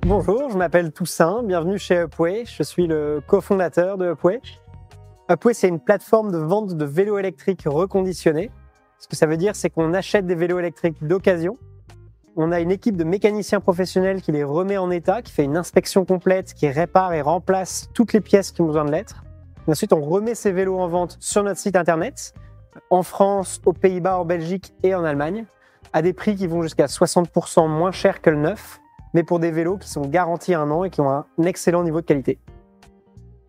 Bonjour, je m'appelle Toussaint, bienvenue chez Upway, je suis le cofondateur de Upway. Upway, c'est une plateforme de vente de vélos électriques reconditionnés. Ce que ça veut dire, c'est qu'on achète des vélos électriques d'occasion. On a une équipe de mécaniciens professionnels qui les remet en état, qui fait une inspection complète, qui répare et remplace toutes les pièces qui ont besoin de l'être. Ensuite, on remet ces vélos en vente sur notre site internet, en France, aux Pays-Bas, en Belgique et en Allemagne, à des prix qui vont jusqu'à 60% moins cher que le neuf, mais pour des vélos qui sont garantis 1 an et qui ont un excellent niveau de qualité.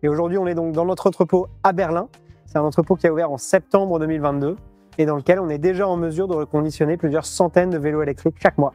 Et aujourd'hui, on est donc dans notre entrepôt à Berlin. C'est un entrepôt qui a ouvert en septembre 2022 et dans lequel on est déjà en mesure de reconditionner plusieurs centaines de vélos électriques chaque mois.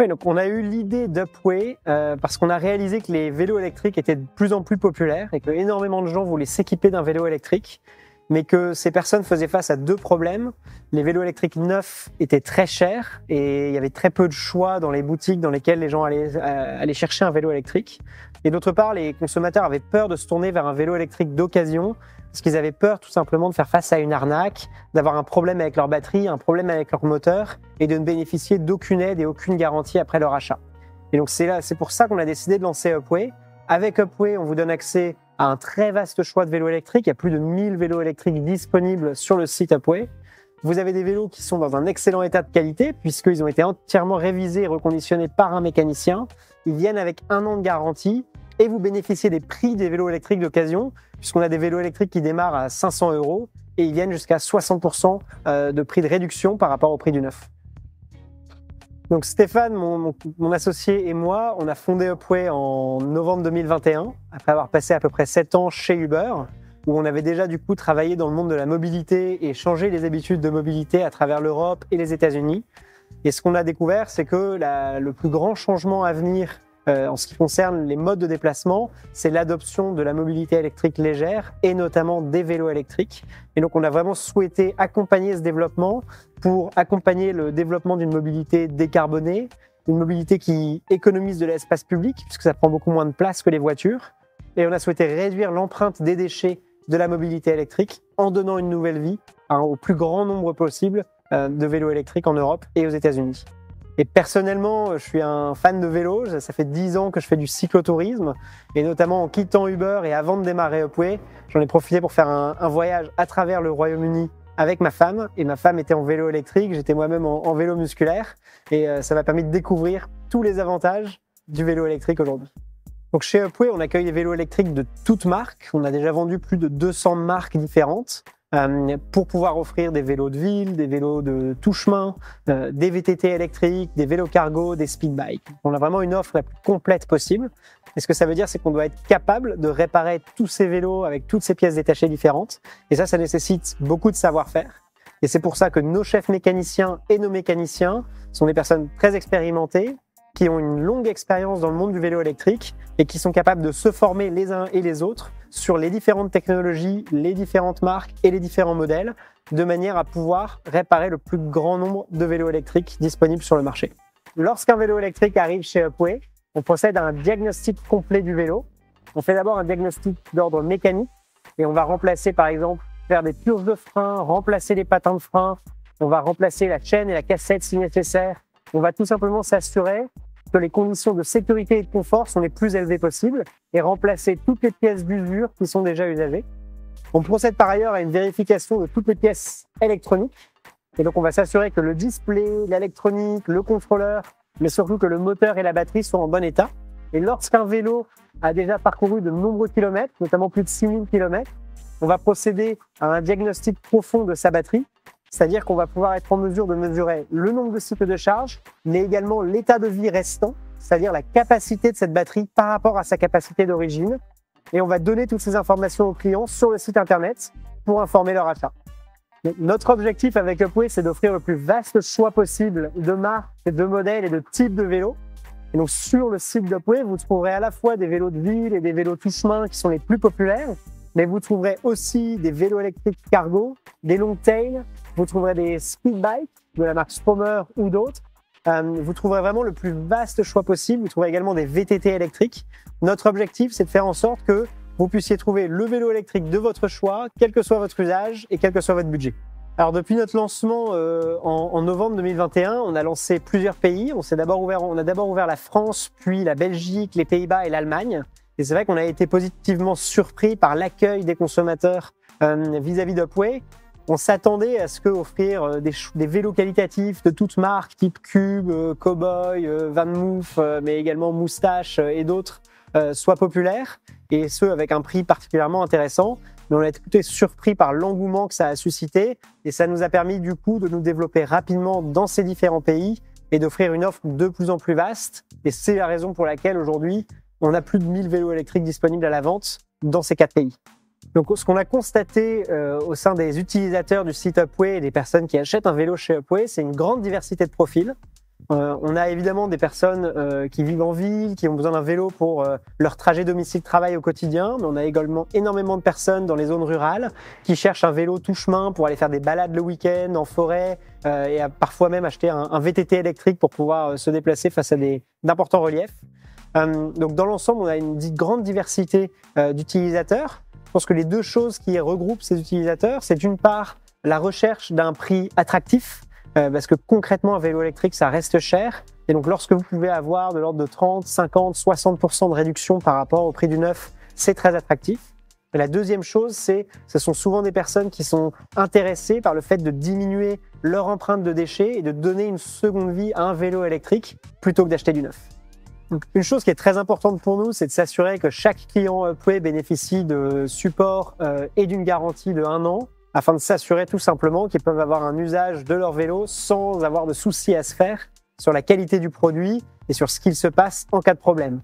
Ouais, donc on a eu l'idée d'Upway parce qu'on a réalisé que les vélos électriques étaient de plus en plus populaires et que énormément de gens voulaient s'équiper d'un vélo électrique, mais que ces personnes faisaient face à 2 problèmes. Les vélos électriques neufs étaient très chers et il y avait très peu de choix dans les boutiques dans lesquelles les gens allaient chercher un vélo électrique. Et d'autre part, les consommateurs avaient peur de se tourner vers un vélo électrique d'occasion parce qu'ils avaient peur tout simplement de faire face à une arnaque, d'avoir un problème avec leur batterie, un problème avec leur moteur et de ne bénéficier d'aucune aide et aucune garantie après leur achat. Et donc c'est pour ça qu'on a décidé de lancer Upway. Avec Upway, on vous donne accès à un très vaste choix de vélos électriques. Il y a plus de 1000 vélos électriques disponibles sur le site Upway. Vous avez des vélos qui sont dans un excellent état de qualité puisqu'ils ont été entièrement révisés et reconditionnés par un mécanicien. Ils viennent avec 1 an de garantie et vous bénéficiez des prix des vélos électriques d'occasion puisqu'on a des vélos électriques qui démarrent à 500 € et ils viennent jusqu'à 60% de prix de réduction par rapport au prix du neuf. Donc Stéphane, mon associé et moi, on a fondé Upway en novembre 2021, après avoir passé à peu près 7 ans chez Uber, où on avait déjà du coup travaillé dans le monde de la mobilité et changé les habitudes de mobilité à travers l'Europe et les États-Unis. Et ce qu'on a découvert, c'est que le plus grand changement à venir en ce qui concerne les modes de déplacement, c'est l'adoption de la mobilité électrique légère et notamment des vélos électriques. Et donc on a vraiment souhaité accompagner ce développement pour accompagner le développement d'une mobilité décarbonée, une mobilité qui économise de l'espace public puisque ça prend beaucoup moins de place que les voitures. Et on a souhaité réduire l'empreinte des déchets de la mobilité électrique en donnant une nouvelle vie au plus grand nombre possible de vélos électriques en Europe et aux États-Unis. Et personnellement, je suis un fan de vélo. Ça fait 10 ans que je fais du cyclotourisme. Et notamment en quittant Uber et avant de démarrer Upway, j'en ai profité pour faire un voyage à travers le Royaume-Uni avec ma femme. Et ma femme était en vélo électrique, j'étais moi-même en vélo musculaire. Et ça m'a permis de découvrir tous les avantages du vélo électrique aujourd'hui. Donc chez Upway, on accueille des vélos électriques de toutes marques. On a déjà vendu plus de 200 marques différentes. Pour pouvoir offrir des vélos de ville, des vélos de tout chemin, des VTT électriques, des vélos cargo, des speed bikes. On a vraiment une offre la plus complète possible. Et ce que ça veut dire, c'est qu'on doit être capable de réparer tous ces vélos avec toutes ces pièces détachées différentes. Et ça nécessite beaucoup de savoir-faire. Et c'est pour ça que nos chefs mécaniciens et nos mécaniciens sont des personnes très expérimentées, qui ont une longue expérience dans le monde du vélo électrique et qui sont capables de se former les uns et les autres sur les différentes technologies, les différentes marques et les différents modèles, de manière à pouvoir réparer le plus grand nombre de vélos électriques disponibles sur le marché. Lorsqu'un vélo électrique arrive chez Upway, on procède à un diagnostic complet du vélo. On fait d'abord un diagnostic d'ordre mécanique et on va remplacer par exemple, faire des purges de frein, remplacer les patins de frein, on va remplacer la chaîne et la cassette si nécessaire. On va tout simplement s'assurer que les conditions de sécurité et de confort sont les plus élevées possibles et remplacer toutes les pièces d'usure qui sont déjà usagées. On procède par ailleurs à une vérification de toutes les pièces électroniques. Et donc, on va s'assurer que le display, l'électronique, le contrôleur, mais surtout que le moteur et la batterie sont en bon état. Et lorsqu'un vélo a déjà parcouru de nombreux kilomètres, notamment plus de 6000 kilomètres, on va procéder à un diagnostic profond de sa batterie. C'est-à-dire qu'on va pouvoir être en mesure de mesurer le nombre de cycles de charge, mais également l'état de vie restant, c'est-à-dire la capacité de cette batterie par rapport à sa capacité d'origine. Et on va donner toutes ces informations aux clients sur le site internet pour informer leur achat. Donc, notre objectif avec Upway, c'est d'offrir le plus vaste choix possible de marques, de modèles et de types de vélos. Et donc sur le site d'Upway, vous trouverez à la fois des vélos de ville et des vélos tout chemin qui sont les plus populaires, mais vous trouverez aussi des vélos électriques cargo, des long tail, vous trouverez des speed bikes de la marque Stromer ou d'autres. Vous trouverez vraiment le plus vaste choix possible. Vous trouverez également des VTT électriques. Notre objectif, c'est de faire en sorte que vous puissiez trouver le vélo électrique de votre choix, quel que soit votre usage et quel que soit votre budget. Alors depuis notre lancement en novembre 2021, on a lancé plusieurs pays. On a d'abord ouvert la France, puis la Belgique, les Pays-Bas et l'Allemagne. Et c'est vrai qu'on a été positivement surpris par l'accueil des consommateurs vis-à-vis d'Upway. On s'attendait à ce qu'offrir des vélos qualitatifs de toutes marques, type Cube, Cowboy, VanMoof, mais également Moustache et d'autres, soient populaires, et ce avec un prix particulièrement intéressant. Mais on a été surpris par l'engouement que ça a suscité, et ça nous a permis du coup de nous développer rapidement dans ces différents pays et d'offrir une offre de plus en plus vaste. Et c'est la raison pour laquelle aujourd'hui, on a plus de 1000 vélos électriques disponibles à la vente dans ces 4 pays. Donc, ce qu'on a constaté au sein des utilisateurs du site Upway et des personnes qui achètent un vélo chez Upway, c'est une grande diversité de profils. On a évidemment des personnes qui vivent en ville, qui ont besoin d'un vélo pour leur trajet domicile-travail au quotidien, mais on a également énormément de personnes dans les zones rurales qui cherchent un vélo tout chemin pour aller faire des balades le week-end en forêt et parfois même acheter un VTT électrique pour pouvoir se déplacer face à d'importants reliefs. Donc, dans l'ensemble, on a une grande diversité d'utilisateurs. Je pense que les deux choses qui regroupent ces utilisateurs, c'est d'une part la recherche d'un prix attractif, parce que concrètement, un vélo électrique, ça reste cher. Et donc, lorsque vous pouvez avoir de l'ordre de 30, 50, 60% de réduction par rapport au prix du neuf, c'est très attractif. Et la deuxième chose, ce sont souvent des personnes qui sont intéressées par le fait de diminuer leur empreinte de déchets et de donner une seconde vie à un vélo électrique plutôt que d'acheter du neuf. Donc, une chose qui est très importante pour nous, c'est de s'assurer que chaque client Upway bénéficie de support et d'une garantie de 1 an, afin de s'assurer tout simplement qu'ils peuvent avoir un usage de leur vélo sans avoir de soucis à se faire sur la qualité du produit et sur ce qu'il se passe en cas de problème.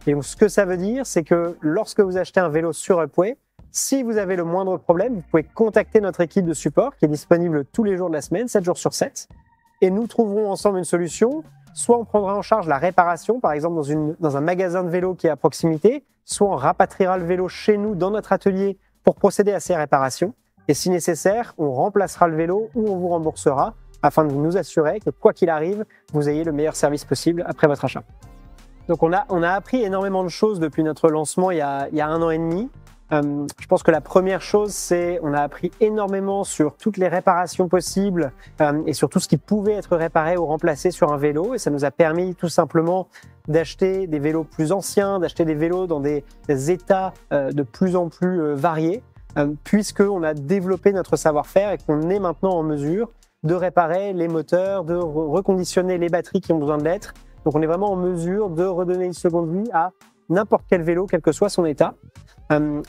Et donc, ce que ça veut dire, c'est que lorsque vous achetez un vélo sur Upway, si vous avez le moindre problème, vous pouvez contacter notre équipe de support qui est disponible tous les jours de la semaine, 7 jours sur 7, et nous trouverons ensemble une solution. Soit on prendra en charge la réparation, par exemple dans un magasin de vélo qui est à proximité, soit on rapatriera le vélo chez nous dans notre atelier pour procéder à ces réparations. Et si nécessaire, on remplacera le vélo ou on vous remboursera afin de nous assurer que quoi qu'il arrive, vous ayez le meilleur service possible après votre achat. Donc on a appris énormément de choses depuis notre lancement il y a 1 an et demi. Je pense que la première chose, c'est on a appris énormément sur toutes les réparations possibles et sur tout ce qui pouvait être réparé ou remplacé sur un vélo. Et ça nous a permis tout simplement d'acheter des vélos plus anciens, d'acheter des vélos dans des états de plus en plus variés, puisqu'on a développé notre savoir-faire et qu'on est maintenant en mesure de réparer les moteurs, de reconditionner les batteries qui ont besoin de l'être. Donc on est vraiment en mesure de redonner une seconde vie à n'importe quel vélo, quel que soit son état.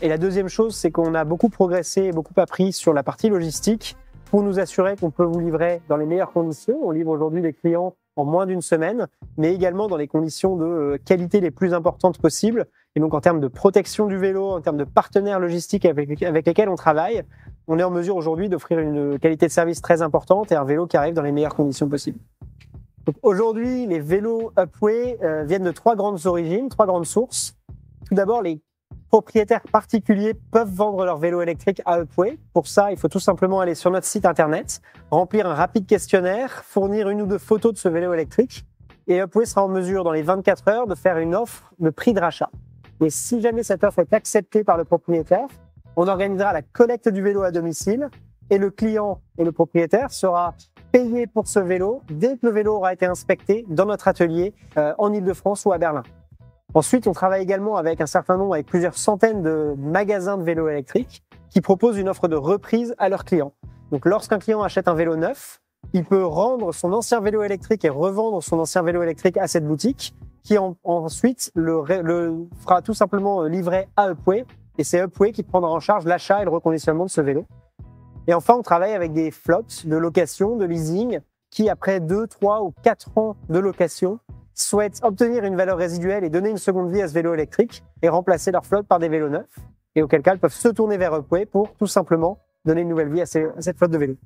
Et la deuxième chose, c'est qu'on a beaucoup progressé et beaucoup appris sur la partie logistique pour nous assurer qu'on peut vous livrer dans les meilleures conditions. On livre aujourd'hui les clients en moins d'1 semaine, mais également dans les conditions de qualité les plus importantes possibles. Et donc en termes de protection du vélo, en termes de partenaires logistiques avec lesquels on travaille, on est en mesure aujourd'hui d'offrir une qualité de service très importante et un vélo qui arrive dans les meilleures conditions possibles. Donc aujourd'hui, les vélos Upway viennent de 3 grandes origines, 3 grandes sources. Tout d'abord, les propriétaires particuliers peuvent vendre leur vélo électrique à Upway. Pour ça, il faut tout simplement aller sur notre site internet, remplir un rapide questionnaire, fournir 1 ou 2 photos de ce vélo électrique, et Upway sera en mesure dans les 24 heures de faire une offre de prix de rachat. Et si jamais cette offre est acceptée par le propriétaire, on organisera la collecte du vélo à domicile et le client et le propriétaire sera payé pour ce vélo dès que le vélo aura été inspecté dans notre atelier en Ile-de-France ou à Berlin. Ensuite, on travaille également avec avec plusieurs centaines de magasins de vélos électriques qui proposent une offre de reprise à leurs clients. Donc, lorsqu'un client achète un vélo neuf, il peut rendre son ancien vélo électrique et revendre son ancien vélo électrique à cette boutique qui ensuite le fera tout simplement livrer à Upway. Et c'est Upway qui prendra en charge l'achat et le reconditionnement de ce vélo. Et enfin, on travaille avec des flottes de location, de leasing, qui après 2, 3 ou 4 ans de location souhaitent obtenir une valeur résiduelle et donner une seconde vie à ce vélo électrique et remplacer leur flotte par des vélos neufs. Et auquel cas, ils peuvent se tourner vers Upway pour tout simplement donner une nouvelle vie à cette flotte de vélos.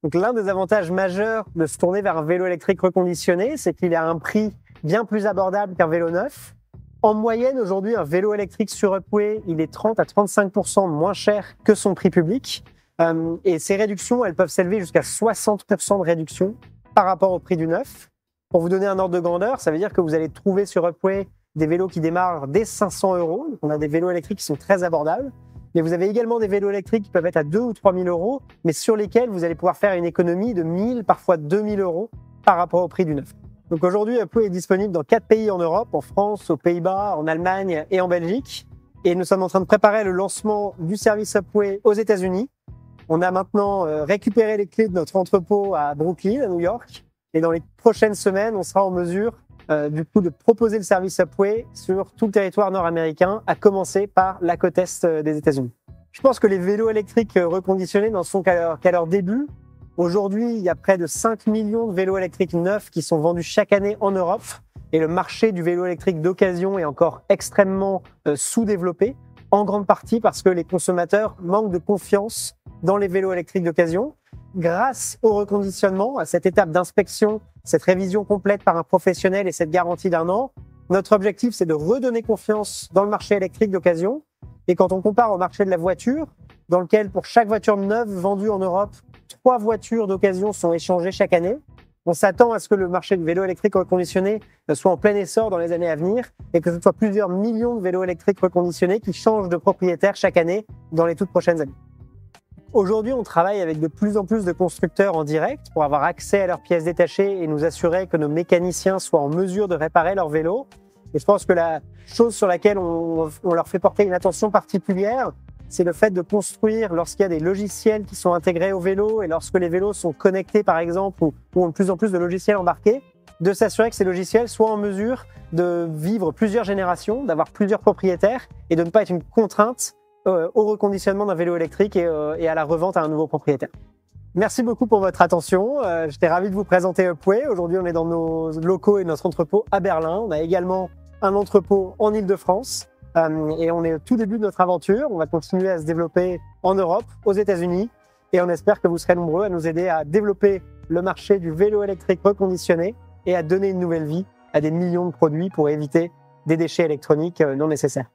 Donc l'un des avantages majeurs de se tourner vers un vélo électrique reconditionné, c'est qu'il a un prix bien plus abordable qu'un vélo neuf. En moyenne, aujourd'hui, un vélo électrique sur Upway, il est 30 à 35% moins cher que son prix public. Et ces réductions, elles peuvent s'élever jusqu'à 60% de réduction par rapport au prix du neuf. Pour vous donner un ordre de grandeur, ça veut dire que vous allez trouver sur Upway des vélos qui démarrent dès 500 €. On a des vélos électriques qui sont très abordables. Mais vous avez également des vélos électriques qui peuvent être à 2 000 ou 3 000 euros, mais sur lesquels vous allez pouvoir faire une économie de 1 000, parfois 2 000 euros par rapport au prix du neuf. Donc aujourd'hui, Upway est disponible dans 4 pays en Europe, en France, aux Pays-Bas, en Allemagne et en Belgique. Et nous sommes en train de préparer le lancement du service Upway aux États-Unis. On a maintenant récupéré les clés de notre entrepôt à Brooklyn, à New York. Et dans les prochaines semaines, on sera en mesure de proposer le service Upway sur tout le territoire nord-américain, à commencer par la côte est des États-Unis. Je pense que les vélos électriques reconditionnés n'en sont qu'à leur début. Aujourd'hui, il y a près de 5 millions de vélos électriques neufs qui sont vendus chaque année en Europe. Et le marché du vélo électrique d'occasion est encore extrêmement sous-développé, en grande partie parce que les consommateurs manquent de confiance dans les vélos électriques d'occasion. Grâce au reconditionnement, à cette étape d'inspection, cette révision complète par un professionnel et cette garantie d'1 an, notre objectif, c'est de redonner confiance dans le marché électrique d'occasion. Et quand on compare au marché de la voiture, dans lequel pour chaque voiture neuve vendue en Europe, 3 voitures d'occasion sont échangées chaque année, on s'attend à ce que le marché du vélo électrique reconditionné soit en plein essor dans les années à venir et que ce soit plusieurs millions de vélos électriques reconditionnés qui changent de propriétaire chaque année dans les toutes prochaines années. Aujourd'hui, on travaille avec de plus en plus de constructeurs en direct pour avoir accès à leurs pièces détachées et nous assurer que nos mécaniciens soient en mesure de réparer leurs vélos. Et je pense que la chose sur laquelle on leur fait porter une attention particulière, c'est le fait de construire lorsqu'il y a des logiciels qui sont intégrés au vélo et lorsque les vélos sont connectés par exemple ou ont de plus en plus de logiciels embarqués, de s'assurer que ces logiciels soient en mesure de vivre plusieurs générations, d'avoir plusieurs propriétaires et de ne pas être une contrainte au reconditionnement d'un vélo électrique et à la revente à un nouveau propriétaire. Merci beaucoup pour votre attention. J'étais ravi de vous présenter Upway. Aujourd'hui, on est dans nos locaux et notre entrepôt à Berlin. On a également un entrepôt en Île-de-France et on est au tout début de notre aventure. On va continuer à se développer en Europe, aux États-Unis et on espère que vous serez nombreux à nous aider à développer le marché du vélo électrique reconditionné et à donner une nouvelle vie à des millions de produits pour éviter des déchets électroniques non nécessaires.